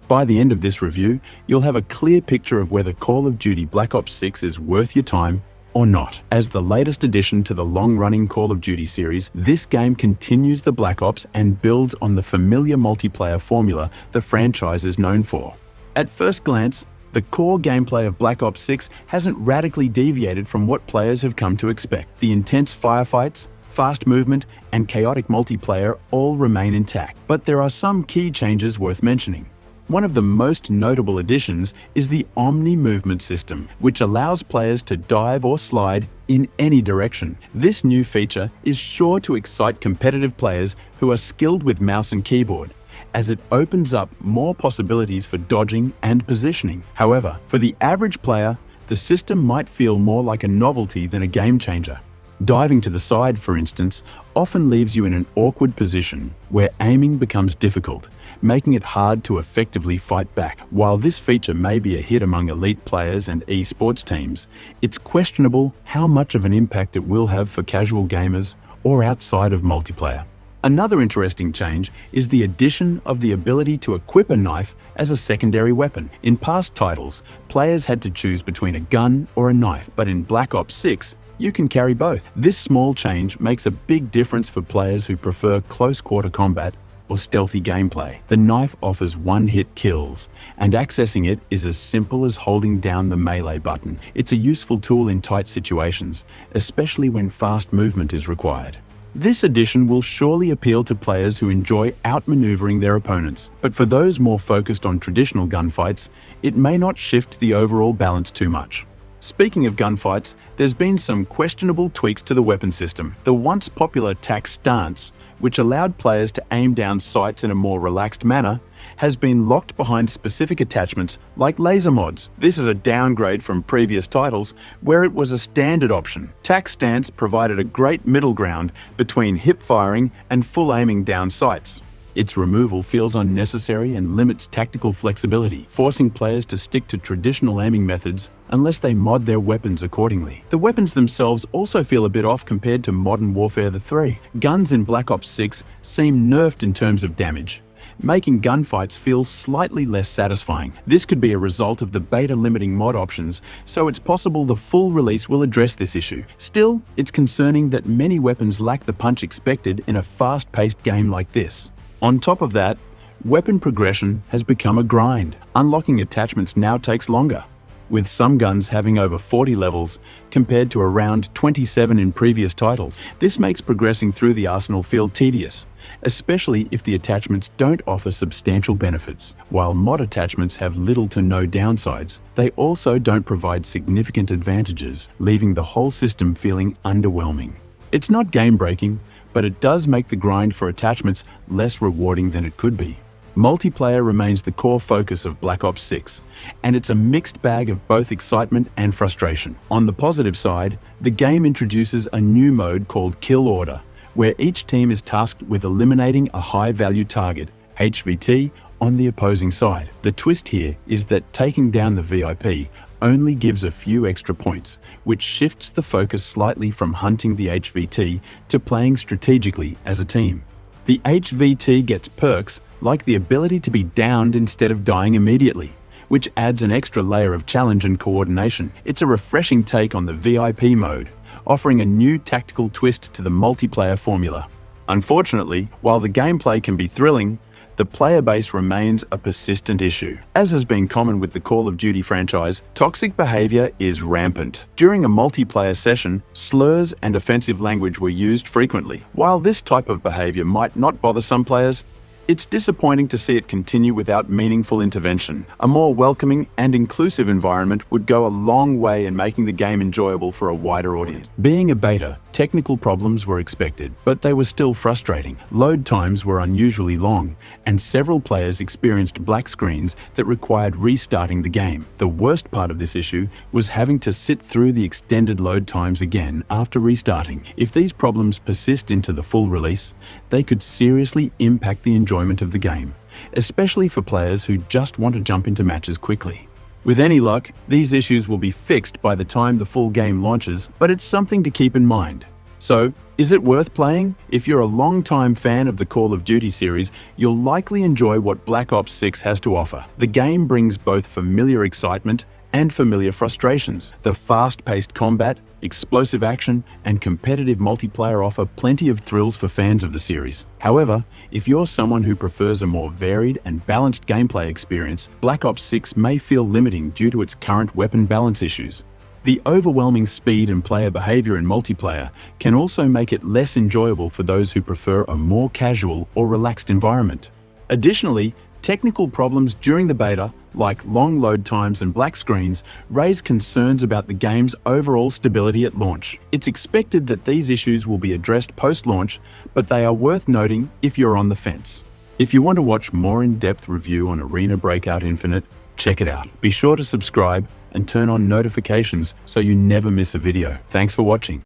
By the end of this review, you'll have a clear picture of whether Call of Duty Black Ops 6 is worth your time or not. As the latest addition to the long-running Call of Duty series, this game continues the Black Ops and builds on the familiar multiplayer formula the franchise is known for. At first glance, the core gameplay of Black Ops 6 hasn't radically deviated from what players have come to expect. The intense firefights, fast movement, and chaotic multiplayer all remain intact, but there are some key changes worth mentioning. One of the most notable additions is the Omni-Movement System, which allows players to dive or slide in any direction. This new feature is sure to excite competitive players who are skilled with mouse and keyboard, as it opens up more possibilities for dodging and positioning. However, for the average player, the system might feel more like a novelty than a game changer. Diving to the side, for instance, often leaves you in an awkward position where aiming becomes difficult, making it hard to effectively fight back. While this feature may be a hit among elite players and esports teams, it's questionable how much of an impact it will have for casual gamers or outside of multiplayer. Another interesting change is the addition of the ability to equip a knife as a secondary weapon. In past titles, players had to choose between a gun or a knife, but in Black Ops 6, you can carry both. This small change makes a big difference for players who prefer close-quarter combat or stealthy gameplay. The knife offers one-hit kills, and accessing it is as simple as holding down the melee button. It's a useful tool in tight situations, especially when fast movement is required. This addition will surely appeal to players who enjoy outmaneuvering their opponents, but for those more focused on traditional gunfights, it may not shift the overall balance too much. Speaking of gunfights, there's been some questionable tweaks to the weapon system. The once popular TAC stance, which allowed players to aim down sights in a more relaxed manner, has been locked behind specific attachments like laser mods. This is a downgrade from previous titles where it was a standard option. TAC stance provided a great middle ground between hip firing and full aiming down sights. Its removal feels unnecessary and limits tactical flexibility, forcing players to stick to traditional aiming methods unless they mod their weapons accordingly. The weapons themselves also feel a bit off compared to Modern Warfare 3. Guns in Black Ops 6 seem nerfed in terms of damage, making gunfights feel slightly less satisfying. This could be a result of the beta limiting mod options, so it's possible the full release will address this issue. Still, it's concerning that many weapons lack the punch expected in a fast-paced game like this. On top of that, weapon progression has become a grind. Unlocking attachments now takes longer, with some guns having over 40 levels compared to around 27 in previous titles. This makes progressing through the arsenal feel tedious, especially if the attachments don't offer substantial benefits. While mod attachments have little to no downsides, they also don't provide significant advantages, leaving the whole system feeling underwhelming. It's not game-breaking, but it does make the grind for attachments less rewarding than it could be. Multiplayer remains the core focus of Black Ops 6, and it's a mixed bag of both excitement and frustration. On the positive side, the game introduces a new mode called Kill Order, where each team is tasked with eliminating a high-value target, HVT, on the opposing side. The twist here is that taking down the VIP only gives a few extra points, which shifts the focus slightly from hunting the HVT to playing strategically as a team. The HVT gets perks like the ability to be downed instead of dying immediately, which adds an extra layer of challenge and coordination. It's a refreshing take on the VIP mode, offering a new tactical twist to the multiplayer formula. Unfortunately, while the gameplay can be thrilling, the player base remains a persistent issue. As has been common with the Call of Duty franchise, toxic behavior is rampant. During a multiplayer session, slurs and offensive language were used frequently. While this type of behavior might not bother some players, it's disappointing to see it continue without meaningful intervention. A more welcoming and inclusive environment would go a long way in making the game enjoyable for a wider audience. Being a beta, technical problems were expected, but they were still frustrating. Load times were unusually long, and several players experienced black screens that required restarting the game. The worst part of this issue was having to sit through the extended load times again after restarting. If these problems persist into the full release, they could seriously impact the enjoyment of the game, especially for players who just want to jump into matches quickly. With any luck, these issues will be fixed by the time the full game launches, but it's something to keep in mind. So, is it worth playing? If you're a long-time fan of the Call of Duty series, you'll likely enjoy what Black Ops 6 has to offer. The game brings both familiar excitement and familiar frustrations. The fast-paced combat, explosive action, and competitive multiplayer offer plenty of thrills for fans of the series. However, if you're someone who prefers a more varied and balanced gameplay experience, Black Ops 6 may feel limiting due to its current weapon balance issues. The overwhelming speed and player behavior in multiplayer can also make it less enjoyable for those who prefer a more casual or relaxed environment. Additionally, technical problems during the beta, like long load times and black screens, raise concerns about the game's overall stability at launch. It's expected that these issues will be addressed post-launch, but they are worth noting if you're on the fence. If you want to watch more in-depth review on Arena Breakout Infinite, check it out. Be sure to subscribe and turn on notifications so you never miss a video. Thanks for watching.